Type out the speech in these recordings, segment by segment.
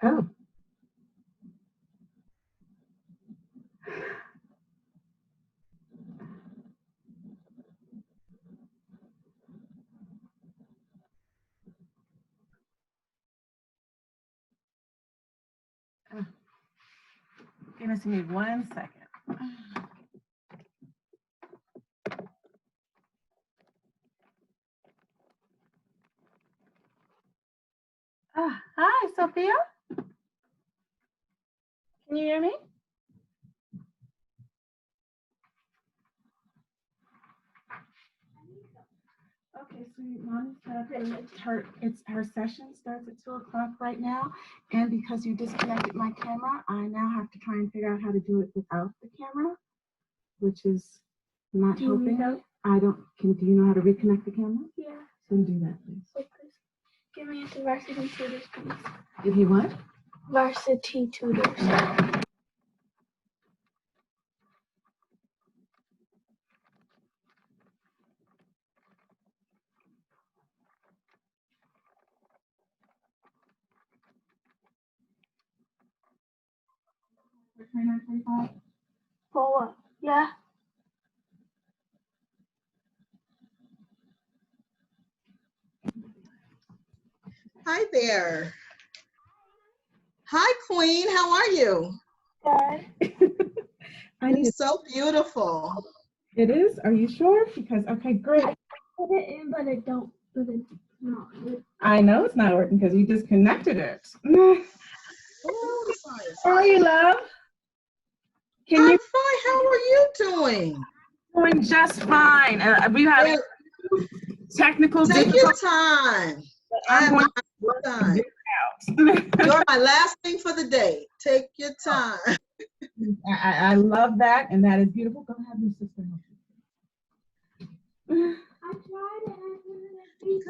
Oh. Give me 1 second. Hi, Sophia. Can you hear me? Okay, so Mommy said her session starts at 2 o'clock right now, and because you disconnected my camera, I now have to try and figure out how to do it without the camera, which is not helping. Do you know how to reconnect the camera? Yeah. So do that, please. So please give me the varsity tutors, please. Give me what? Varsity tutors. For what? Yeah. Hi there. Hi, Queen. How are you? Good. You're so beautiful. It is? Are you sure? Because, okay, great. I put it in, but it's not. I know it's not working because you disconnected it. Oh, How are you, love? I'm fine. How are you doing? Doing just fine. We've had technical Take your difficulties. time. I have my time. You're my last thing for the day. Take your time. I love that, and that is beautiful. Go ahead, your sister. I tried it.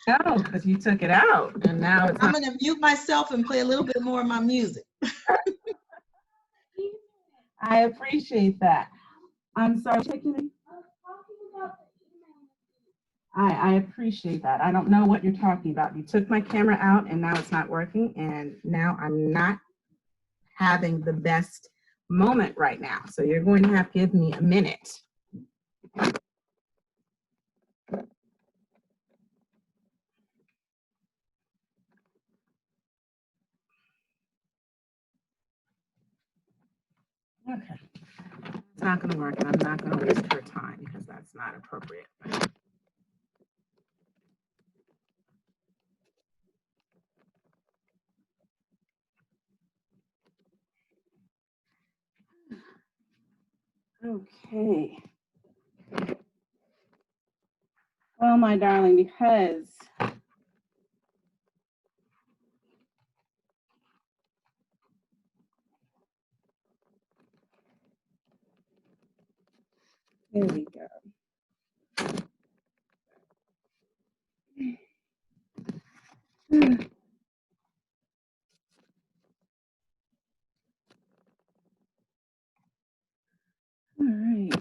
No, because you took it out, and now it's I'm going to mute myself and play a little bit more of my music. I appreciate that. I'm sorry, taking I appreciate that. I don't know what you're talking about. You took my camera out and now it's not working, and now I'm not having the best moment right now. So you're going to have to give me a minute. Okay. It's not going to work, and I'm not going to waste her time because that's not appropriate. Okay. Well, my darling, because there we go. All right.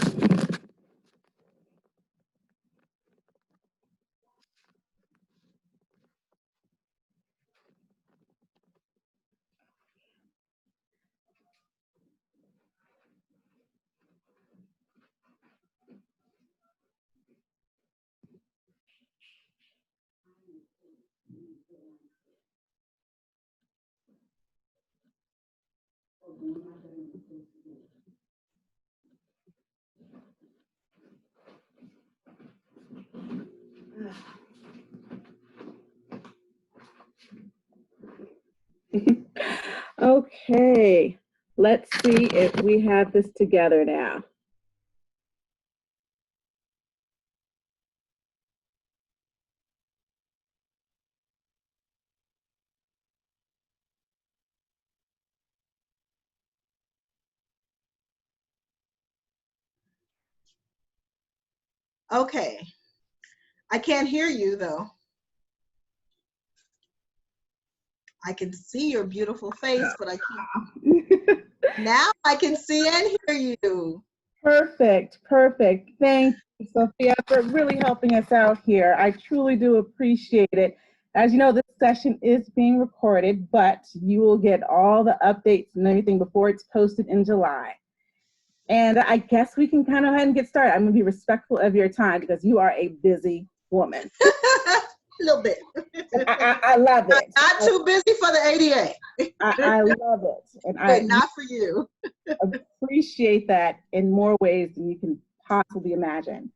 Okay, let's see if we have this together now. Okay. I can't hear you, though. I can see your beautiful face, but I can't. Now I can see and hear you. Perfect, perfect. Thank you, Sophia, for really helping us out here. I truly do appreciate it. As you know, this session is being recorded, but you will get all the updates and everything before it's posted in July. And I guess we can kind of go ahead and get started. I'm going to be respectful of your time because you are a busy woman. A little bit. I love it. Not too busy for the ADA. I love it. And But not for you. appreciate that in more ways than you can possibly imagine.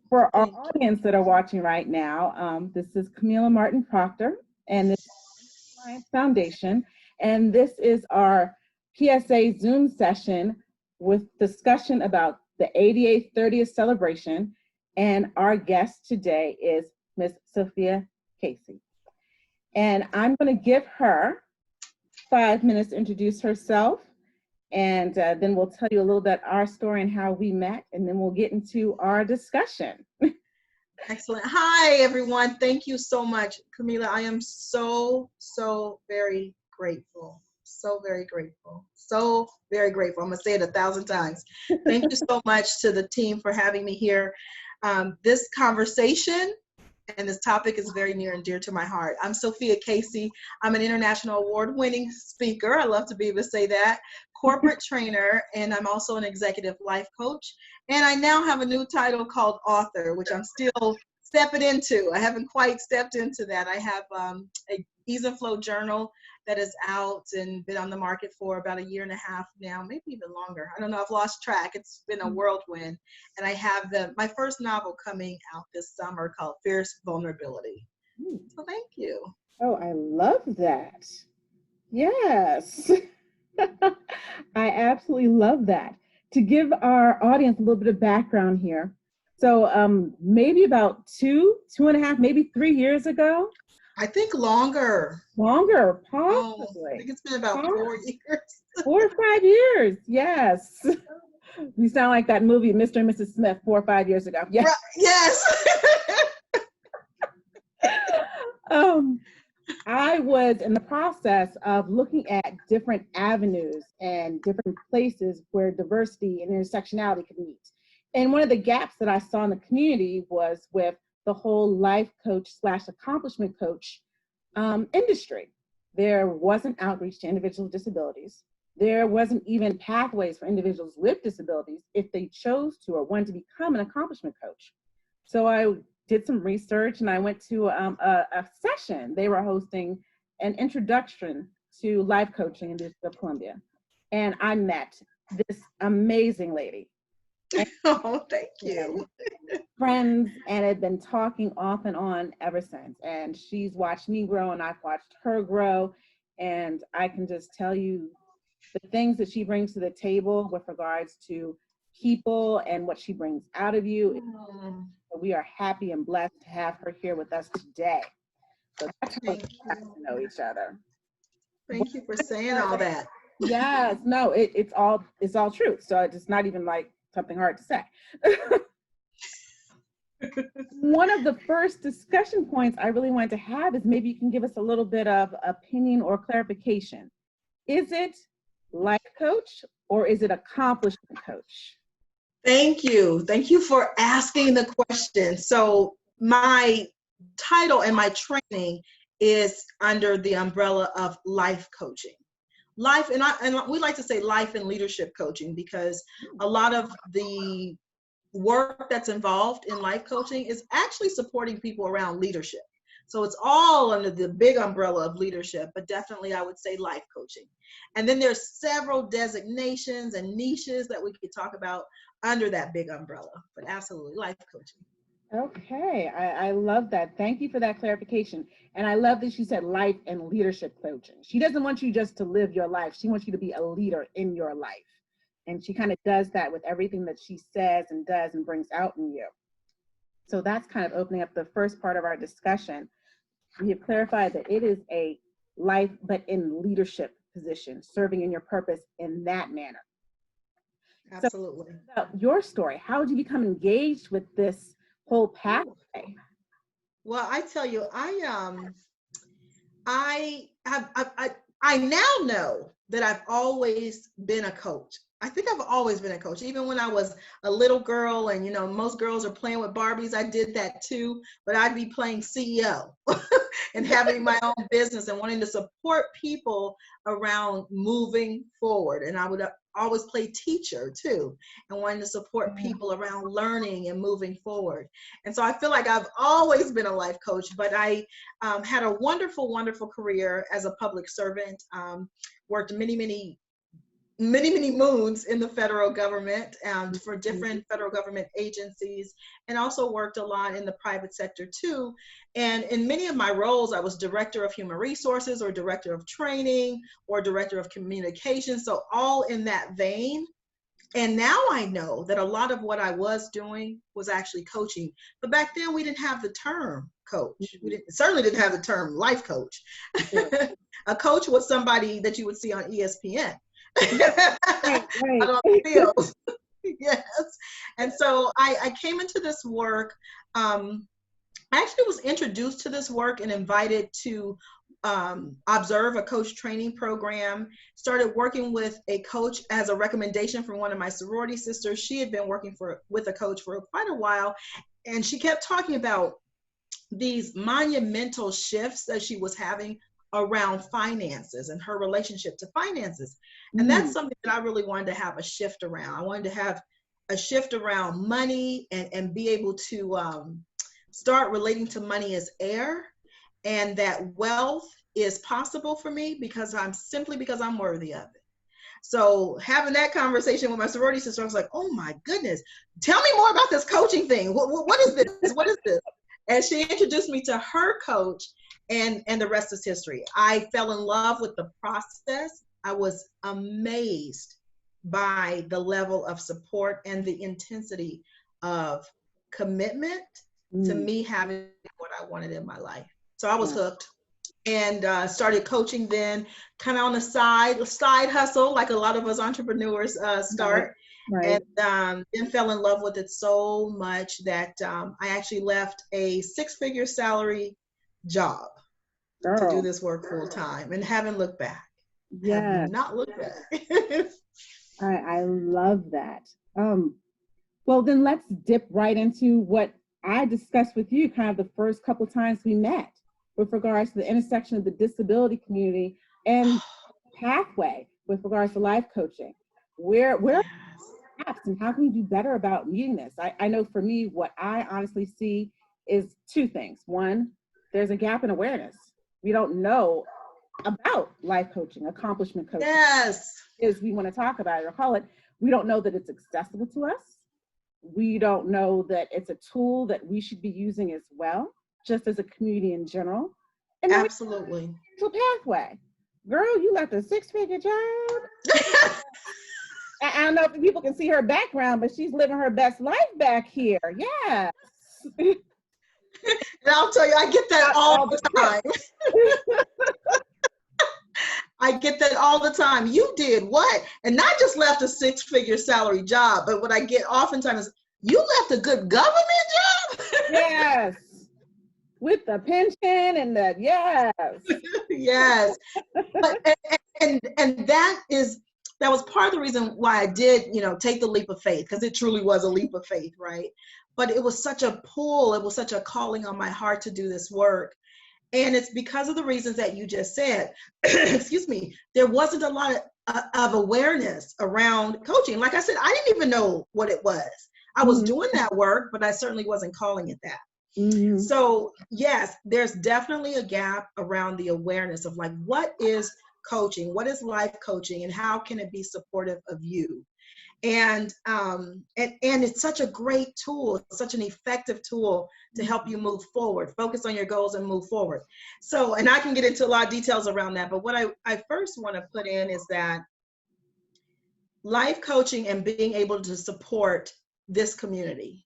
For our audience that are watching right now, this is Camila Martin-Proctor, and this is Science Foundation, and this is our PSA Zoom session with discussion about the ADA 30th celebration, and our guest today is Miss Sophia Casey. And I'm going to give her 5 minutes to introduce herself, and then we'll tell you a little bit our story and how we met, and then we'll get into our discussion. Excellent. Hi, everyone. Thank you so much, Camila. I am so very grateful. So very grateful. So very grateful. I'm going to say it 1,000 times. Thank you so much to the team for having me here. This conversation and this topic is very near and dear to my heart. I'm Sophia Casey. I'm an international award-winning speaker. I love to be able to say that. Corporate trainer, and I'm also an executive life coach. And I now have a new title called author, which I'm still stepping into. I haven't quite stepped into that. I have a Ease and Flow journal that is out and been on the market for about 1.5 years now, maybe even longer. I don't know, I've lost track. It's been a whirlwind. And I have my first novel coming out this summer called Fierce Vulnerability. So thank you. Oh, I love that. Yes. I absolutely love that. To give our audience a little bit of background here. So maybe about 2.5, maybe 3 years ago. I think longer. Longer, possibly. Oh, I think it's been about 4 years. 4 or 5 years, yes. You sound like that movie, Mr. and Mrs. Smith, 4 or 5 years ago. Yes. Right. Yes. I was in the process of looking at different avenues and different places where diversity and intersectionality could meet. And one of the gaps that I saw in the community was with the whole life coach / accomplishment coach industry. There wasn't outreach to individuals with disabilities. There wasn't even pathways for individuals with disabilities if they chose to or wanted to become an accomplishment coach. So I did some research and I went to a session. They were hosting an introduction to life coaching in the District of Columbia. And I met this amazing lady. Oh, thank you. Friends, and had been talking off and on ever since. And she's watched me grow and I've watched her grow. And I can just tell you the things that she brings to the table with regards to people and what she brings out of you. We are happy and blessed to have her here with us today. So that's how we got to know each other. Thank you for saying all that. Yes, no, it's all truth. So it's not even like something hard to say. One of the first discussion points I really wanted to have is maybe you can give us a little bit of opinion or clarification. Is it life coach or is it accomplishment coach? Thank you. Thank you for asking the question. So my title and my training is under the umbrella of life coaching. Life, and we like to say life and leadership coaching because a lot of the work that's involved in life coaching is actually supporting people around leadership. So it's all under the big umbrella of leadership, but definitely I would say life coaching. And then there's several designations and niches that we could talk about under that big umbrella, but absolutely life coaching. Okay, I love that. Thank you for that clarification. And I love that she said life and leadership coaching. She doesn't want you just to live your life. She wants you to be a leader in your life. And she kind of does that with everything that she says and does and brings out in you. So that's kind of opening up the first part of our discussion. We have clarified that it is a life, but in leadership position, serving in your purpose in that manner. Absolutely. So, about your story, how did you become engaged with this whole pathway? Well, I tell you, I now know that I've always been a coach. I think I've always been a coach. Even when I was a little girl and, most girls are playing with Barbies, I did that too. But I'd be playing CEO and having my own business and wanting to support people around moving forward. And I would always play teacher too, and wanting to support people around learning and moving forward. And so I feel like I've always been a life coach, but I had a wonderful, wonderful career as a public servant, worked many moons in the federal government for different federal government agencies, and also worked a lot in the private sector too. And in many of my roles, I was director of human resources or director of training or director of communications. So all in that vein. And now I know that a lot of what I was doing was actually coaching. But back then we didn't have the term coach. We certainly didn't have the term life coach. A coach was somebody that you would see on ESPN. Right. Out on the field. Yes. And so I came into this work. I actually was introduced to this work and invited to observe a coach training program. Started working with a coach as a recommendation from one of my sorority sisters. She had been working with a coach for quite a while, and she kept talking about these monumental shifts that she was having around finances and her relationship to finances. And that's something that I really wanted to have a shift around. I wanted to have a shift around money and be able to start relating to money as air, and that wealth is possible for me because I'm worthy of it. So having that conversation with my sorority sister, I was like, oh my goodness, tell me more about this coaching thing. What is this? What is this? And she introduced me to her coach, and the rest is history. I fell in love with the process. I was amazed by the level of support and the intensity of commitment to me having what I wanted in my life. So I was hooked, and started coaching then, kind of on the side hustle, like a lot of us entrepreneurs start. Right. And then fell in love with it so much that I actually left a 6-figure salary job to do this work full time, and haven't looked back. Yeah. Have not looked back. I love that. Well, then let's dip right into what I discussed with you kind of the first couple times we met with regards to the intersection of the disability community and pathway with regards to life coaching. Where are gaps and how can we do better about meeting this? I know for me, what I honestly see is 2 things. One, there's a gap in awareness. We don't know about life coaching, accomplishment coaching. Yes. Is we want to talk about it or call it. We don't know that it's accessible to us. We don't know that it's a tool that we should be using as well, just as a community in general. And absolutely. To pathway. Girl, you left a 6-figure job. I don't know if people can see her background, but she's living her best life back here. Yes. And I'll tell you, I get that all the time. I get that all the time. You did what? And not just left a 6-figure salary job, but what I get oftentimes is, you left a good government job? Yes. With the pension and the, yes. Yes. But, and that was part of the reason why I did, take the leap of faith, because it truly was a leap of faith, right? But it was such a pull, it was such a calling on my heart to do this work. And it's because of the reasons that you just said. Excuse me. There wasn't a lot of awareness around coaching. Like I said, I didn't even know what it was. I was doing that work, but I certainly wasn't calling it that. So yes, there's definitely a gap around the awareness of like, what is coaching? What is life coaching? And how can it be supportive of you? And it's such a great tool, such an effective tool to help you move forward, focus on your goals and move forward. So, and I can get into a lot of details around that, but what I first want to put in is that life coaching and being able to support this community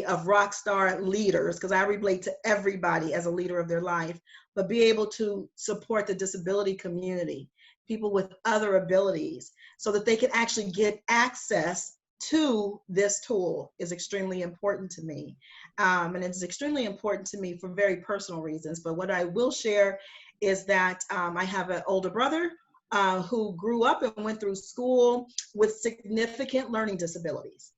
of rock star leaders, because I relate to everybody as a leader of their life, but be able to support the disability community, people with other abilities, so that they can actually get access to this tool is extremely important to me. And it's extremely important to me for very personal reasons. But what I will share is that I have an older brother who grew up and went through school with significant learning disabilities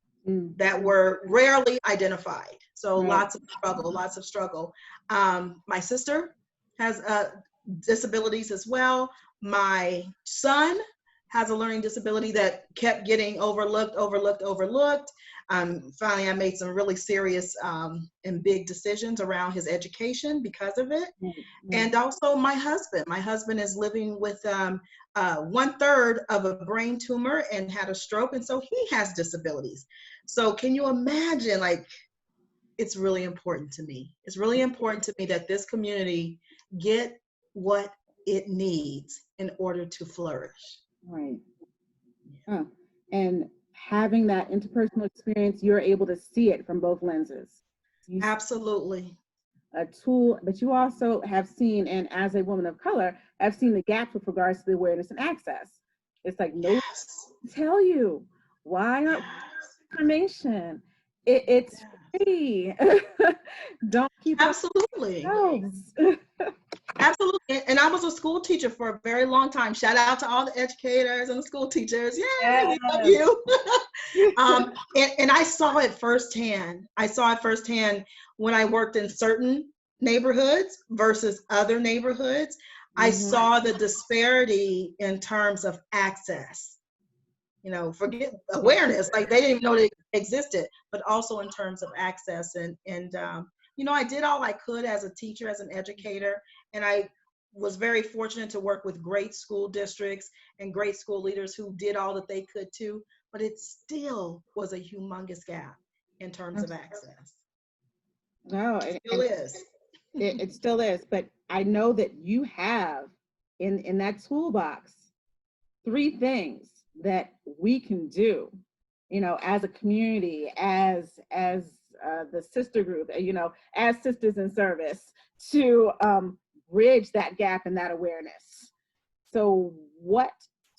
that were rarely identified. So Right. lots of struggle. My sister has disabilities as well. My son has a learning disability that kept getting overlooked. Finally, I made some really serious and big decisions around his education because of it. And also my husband is living with 1/3 of a brain tumor and had a stroke. And so he has disabilities. So can you imagine, like, it's really important to me. It's really important to me that this community get what it needs in order to flourish. Right. And having that interpersonal experience, you're able to see it from both lenses. You see Absolutely. a tool, but you also have seen, and as a woman of color, I've seen the gaps with regards to the awareness and access. It's like, no, Yes. tell you why aren't information? It's free. Don't keep it Absolutely. ourselves. Absolutely. And I was a school teacher for a very long time. Shout out to all the educators and the school teachers. Yay, we love you. And I saw it firsthand. When I worked in certain neighborhoods versus other neighborhoods. I saw the disparity in terms of access. You know, forget awareness, like they didn't even know they existed, but also in terms of access. And you know, I did all I could as a teacher, as an educator, and I was very fortunate to work with great school districts and great school leaders who did all that they could too, but it still was a humongous gap in terms of access. No, It still is. It still is, but I know that you have in that toolbox 3 things that we can do, you know, as a community, as the sister group, you know, as sisters in service, to bridge that gap and that awareness. So what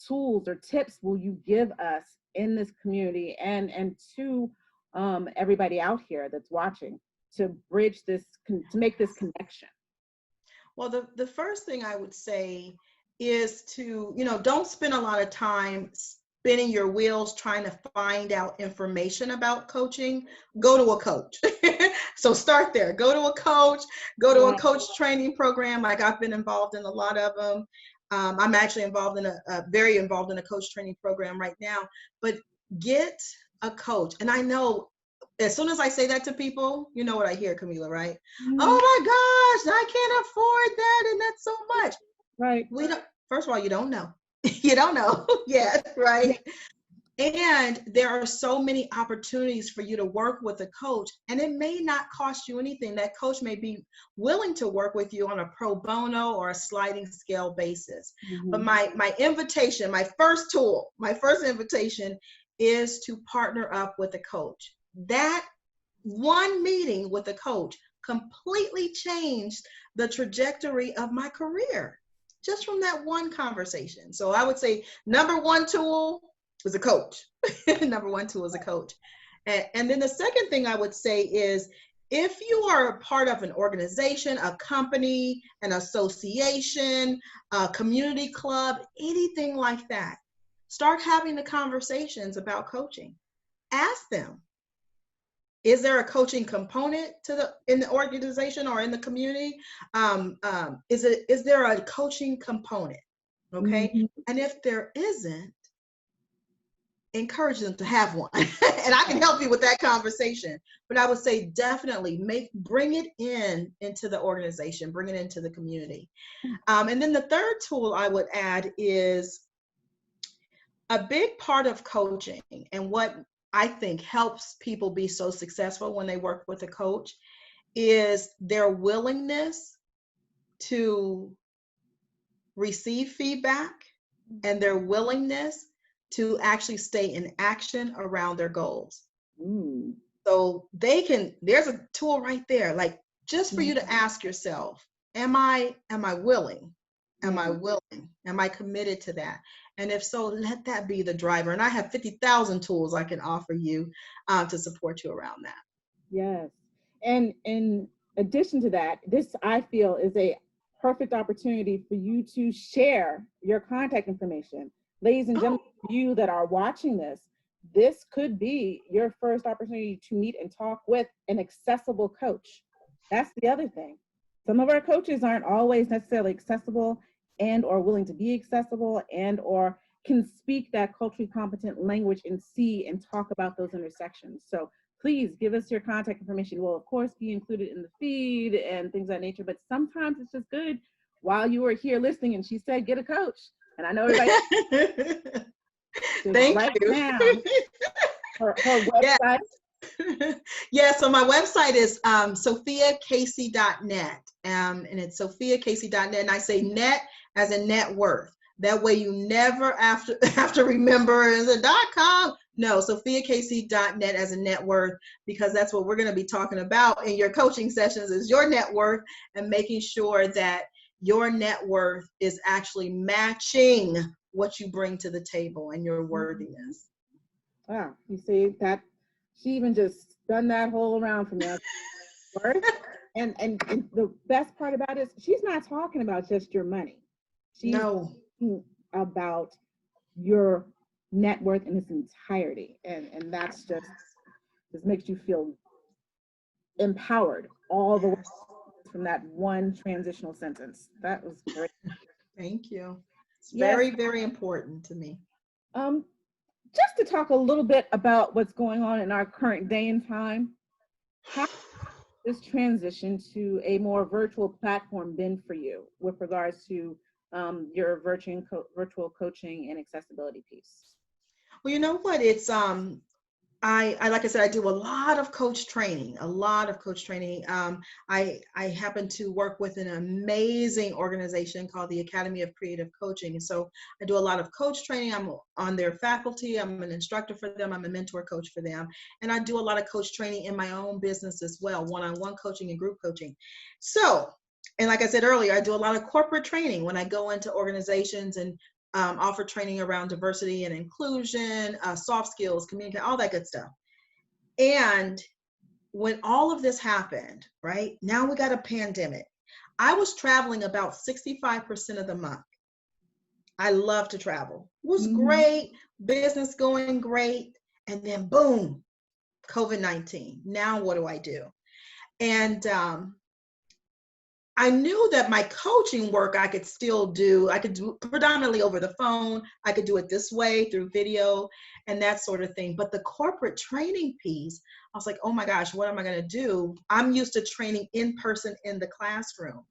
tools or tips will you give us in this community and to everybody out here that's watching to bridge this, to make this connection? Well, the first thing I would say is to, you know, don't spend a lot of time spinning your wheels trying to find out information about coaching. Go to a coach. So start there. Go to a coach. Go to a coach training program. Like I've been involved in a lot of them. I'm actually involved in very involved in a coach training program right now. But get a coach. And I know as soon as I say that to people, you know what I hear, Camila, right? Oh my gosh, I can't afford that, and that's so much. Right. We don't. First of all, you don't know. You don't know yet, right? And there are so many opportunities for you to work with a coach, and it may not cost you anything. That coach may be willing to work with you on a pro bono or a sliding scale basis. But my invitation, my first invitation is to partner up with a coach. That one meeting with a coach completely changed the trajectory of my career just from that one conversation. So I would say number one tool is a coach. Number one tool is a coach. And then the second thing I would say is, if you are a part of an organization, a company, an association, a community club, anything like that, start having the conversations about coaching. Ask them, is there a coaching component in the organization or in the community? Is there a coaching component? Okay. And if there isn't, encourage them to have one. And I can help you with that conversation. But I would say definitely bring it into the organization, bring it into the community. And then the third tool I would add is a big part of coaching, and what I think helps people be so successful when they work with a coach, is their willingness to receive feedback and their willingness to actually stay in action around their goals. So there's a tool right there, like just for you to ask yourself, am I willing? Am I willing? Am I committed to that? And if so, let that be the driver. And I have 50,000 tools I can offer you to support you around that. Yes. And in addition to that, this I feel is a perfect opportunity for you to share your contact information. Ladies and gentlemen, you that are watching this could be your first opportunity to meet and talk with an accessible coach. That's the other thing. Some of our coaches aren't always necessarily accessible and or willing to be accessible and or can speak that culturally competent language and see and talk about those intersections. So please give us your contact information. Will of course be included in the feed and things of that nature, but sometimes it's just good while you were here listening and she said, get a coach. And I know everybody Thank you. Down her website. Yeah, so my website is sophiacasey.net, and it's sophiacasey.net, and I say net as in net worth. That way you never have to remember is a .com. No, sophiacasey.net as a net worth, because that's what we're going to be talking about in your coaching sessions is your net worth and making sure that your net worth is actually matching what you bring to the table and your worthiness. Wow, you see that she even just done that whole around from that. and the best part about it is she's not talking about just your money. She's talking about your net worth in its entirety. And that's just makes you feel empowered all the way from that one transitional sentence. That was great. Thank you. It's very, very important to me. Just to talk a little bit about what's going on in our current day and time, how has this transition to a more virtual platform been for you with regards to your virtual coaching and accessibility piece? Well, you know what? It's I like I said, I do a lot of coach training. I happen to work with an amazing organization called the Academy of Creative Coaching. And so I do a lot of coach training. I'm on their faculty. I'm an instructor for them. I'm a mentor coach for them. And I do a lot of coach training in my own business as well, one-on-one coaching and group coaching. So, and like I said earlier, I do a lot of corporate training when I go into organizations and offer training around diversity and inclusion, soft skills, communication, all that good stuff. And when all of this happened, right, now we got a pandemic. I was traveling about 65% of the month. I love to travel. It was great, business going great, and then boom, COVID-19. Now what do I do? And I knew that my coaching work I could still do. I could do predominantly over the phone. I could do it this way through video and that sort of thing. But the corporate training piece, I was like, oh my gosh, what am I going to do? I'm used to training in person in the classroom.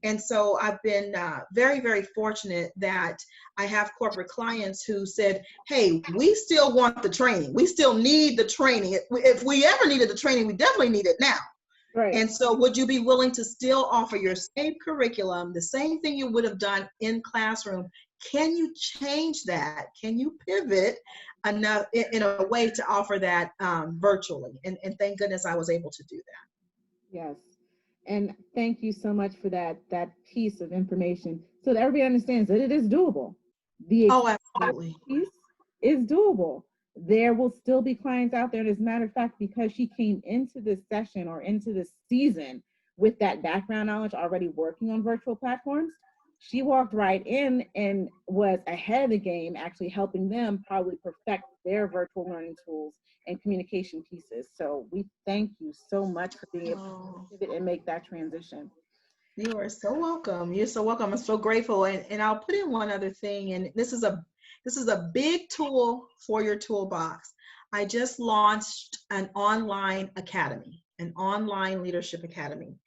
And so I've been very, very fortunate that I have corporate clients who said, hey, we still want the training. We still need the training. If we ever needed the training, we definitely need it now. Right. And so would you be willing to still offer your same curriculum, the same thing you would have done in classroom? Can you change that? Can you pivot enough in a way to offer that virtually? And thank goodness I was able to do that. Yes. And thank you so much for that piece of information so that everybody understands that it is doable. The absolutely piece is doable. There will still be clients out there. And as a matter of fact, because she came into this session or into this season with that background knowledge already working on virtual platforms, she walked right in and was ahead of the game, actually helping them probably perfect their virtual learning tools and communication pieces. So we thank you so much for being able to pivot and make that transition. You are so welcome. You're so welcome. I'm so grateful. And I'll put in one other thing, and this is a big tool for your toolbox. I just launched an online academy, an online leadership academy.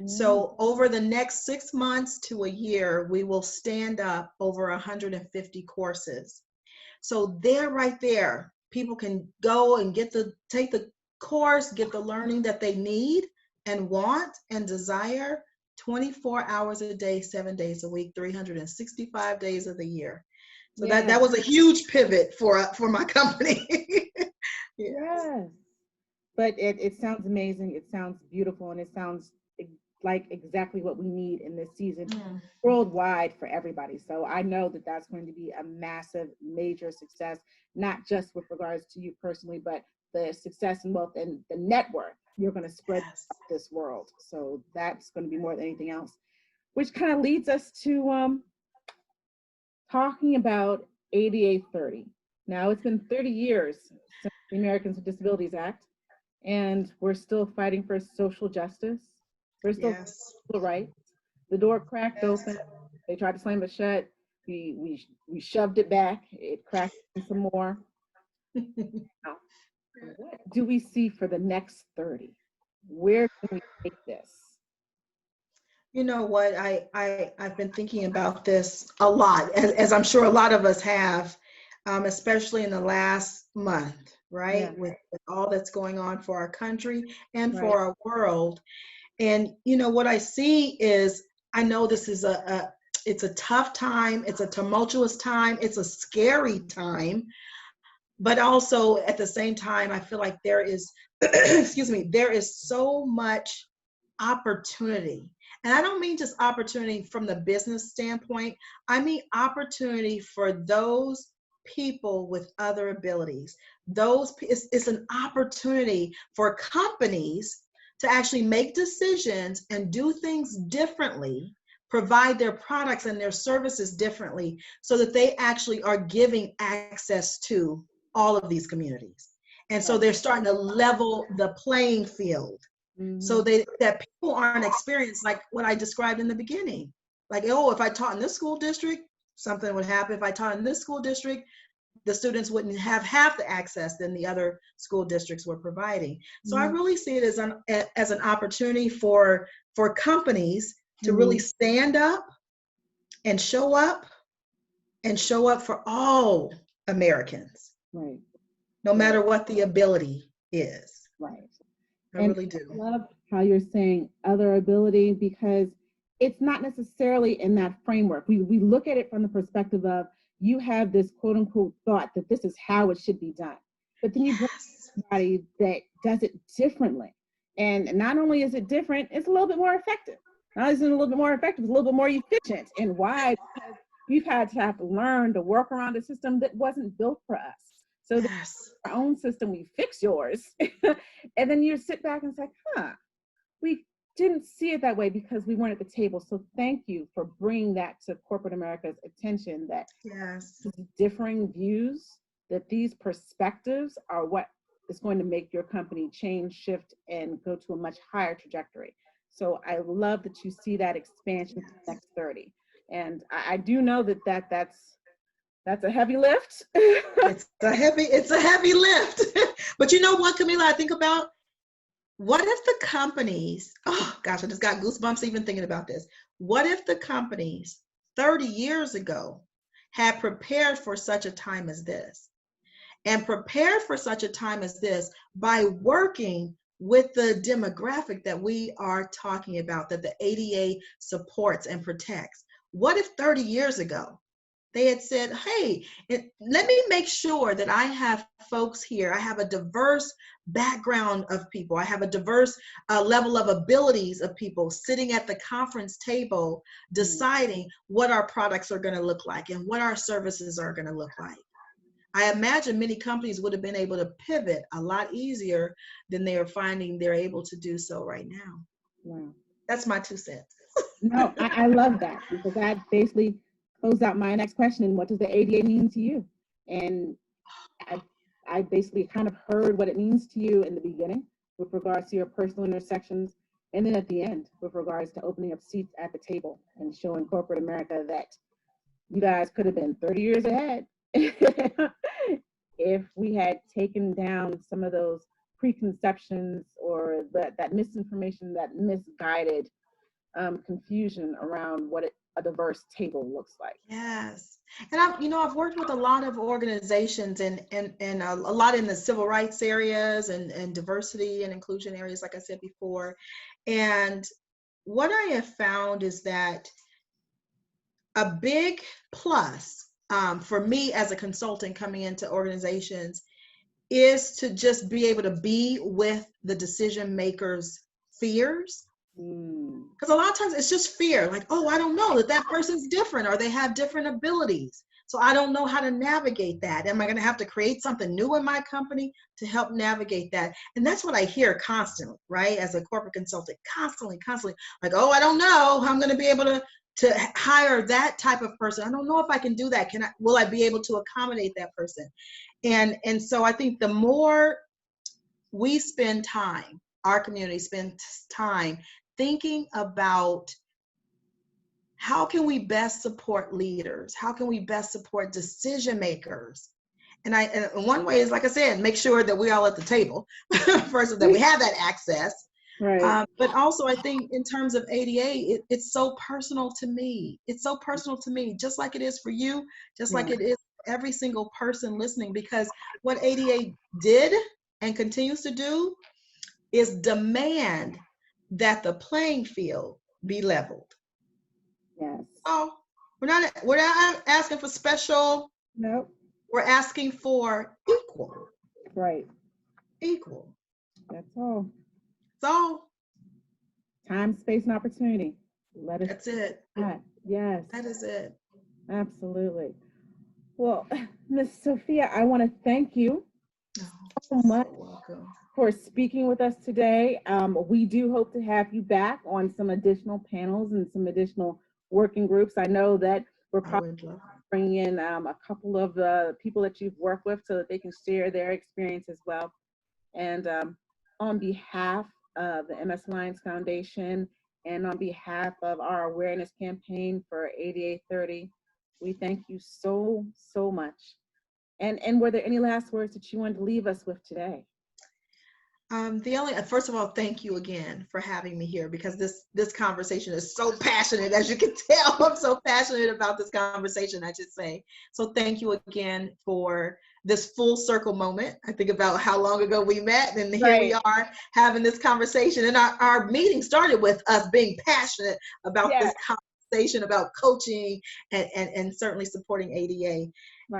So over the next 6 months to a year, we will stand up over 150 courses. So there, right there, people can go and take the course, get the learning that they need and want and desire 24 hours a day, 7 days a week, 365 days of the year. So that was a huge pivot for my company. Yes. But it sounds amazing. It sounds beautiful. And it sounds like exactly what we need in this season worldwide for everybody. So I know that that's going to be a massive, major success, not just with regards to you personally, but the success and wealth and the network you're going to spread this world. So that's going to be more than anything else. which kind of leads us to talking about ADA 30. Now, it's been 30 years since the Americans with Disabilities Act, and we're still fighting for social justice. We're still fighting for civil rights. The door cracked open. They tried to slam it shut. We shoved it back. It cracked some more. Now, what do we see for the next 30? Where can we take this? You know what? I've been thinking about this a lot, as I'm sure a lot of us have, especially in the last month, right? Yeah. With all that's going on for our country and Right. for our world. And you know what I see is, I know this is it's a tough time, it's a tumultuous time, it's a scary time, but also at the same time, I feel like there is, excuse me, there is so much opportunity. And I don't mean just opportunity from the business standpoint, I mean opportunity for those people with other abilities. It's an opportunity for companies to actually make decisions and do things differently, provide their products and their services differently, so that they actually are giving access to all of these communities. And so they're starting to level the playing field. So that people aren't experienced like what I described in the beginning. Like, oh, if I taught in this school district, something would happen. If I taught in this school district, the students wouldn't have half the access than the other school districts were providing. So I really see it as an opportunity for companies to really stand up and show up for all Americans, Right. no matter what the ability is. Right. I really do. I love how you're saying other ability, because it's not necessarily in that framework. We look at it from the perspective of, you have this quote unquote thought that this is how it should be done. But then you bring somebody that does it differently. And not only is it different, it's a little bit more effective. Not only is it a little bit more effective, it's a little bit more efficient. And why? Because we've had to learn to work around a system that wasn't built for us. So our own system, we fix yours. And then you sit back and say, we didn't see it that way because we weren't at the table. So thank you for bringing that to corporate America's attention, that differing views, that these perspectives are what is going to make your company change, shift, and go to a much higher trajectory. So I love that you see that expansion to the next 30. And I do know that's a heavy lift. It's a heavy lift. But you know what, Camila, I think about, what if the companies, oh gosh, I just got goosebumps even thinking about this. What if the companies 30 years ago had prepared for such a time as this, and prepared for such a time as this by working with the demographic that we are talking about, that the ADA supports and protects? What if 30 years ago they had said, hey, let me make sure that I have folks here. I have a diverse background of people. I have a diverse level of abilities of people sitting at the conference table, deciding what our products are going to look like and what our services are going to look like. I imagine many companies would have been able to pivot a lot easier than they are finding they're able to do so right now. Wow. That's my 2 cents. No, I love that, because that basically closed out my next question. And what does the ADA mean to you? And I basically kind of heard what it means to you in the beginning with regards to your personal intersections, and then at the end with regards to opening up seats at the table and showing corporate America that you guys could have been 30 years ahead if we had taken down some of those preconceptions or that misinformation, that misguided confusion around what a diverse table looks like. Yes. And I've worked with a lot of organizations and a lot in the civil rights areas and diversity and inclusion areas, like I said before. And what I have found is that a big plus for me as a consultant coming into organizations is to just be able to be with the decision makers' fears. Because a lot of times it's just fear, like, oh, I don't know, that person's different, or they have different abilities. So I don't know how to navigate that. Am I going to have to create something new in my company to help navigate that? And that's what I hear constantly, right? As a corporate consultant, constantly, like, oh, I don't know how I'm going to be able to hire that type of person. I don't know if I can do that. Will I be able to accommodate that person? And so I think the more we spend time, our community spends time thinking about how can we best support leaders? How can we best support decision makers? And one way is, like I said, make sure that we're all at the table first, that we have that access. Right. But also, I think in terms of ADA, it's so personal to me. It's so personal to me, just like it is for you, just like it is for every single person listening, because what ADA did and continues to do is demand that the playing field be leveled. Yes. Oh, we're not asking for special. Nope. We're asking for equal. Right. Equal. That's all. So Time, space, and opportunity. that's it. Yes. That is it. Absolutely. Well, Miss Sophia, I want to thank you so much for speaking with us today. We do hope to have you back on some additional panels and some additional working groups. I know that we're probably bringing in a couple of the people that you've worked with so that they can share their experience as well. And on behalf of the MS Lions Foundation and on behalf of our awareness campaign for ADA 30, we thank you so, so much. And were there any last words that you wanted to leave us with today? First of all, thank you again for having me here, because this conversation is so passionate, as you can tell. I'm so passionate about this conversation, I should say. So thank you again for this full circle moment. I think about how long ago we met, and here we are having this conversation. And our meeting started with us being passionate about this conversation about coaching and certainly supporting ADA.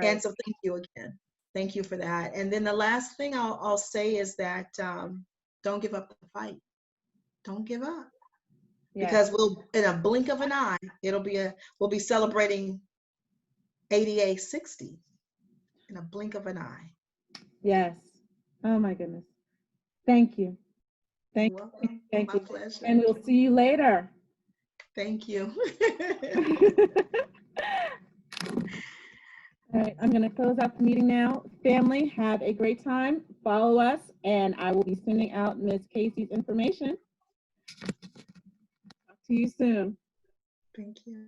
And so thank you again. Thank you for that. And then the last thing I'll say is that don't give up the fight. Don't give up. Because we'll, in a blink of an eye, we'll be celebrating ADA 60 in a blink of an eye. Yes. Oh my goodness. Thank you. Thank you. Thank you. My pleasure. And we'll see you later. Thank you. All right, I'm going to close out the meeting now. Family, have a great time. Follow us, and I will be sending out Ms. Casey's information. Talk to you soon. Thank you.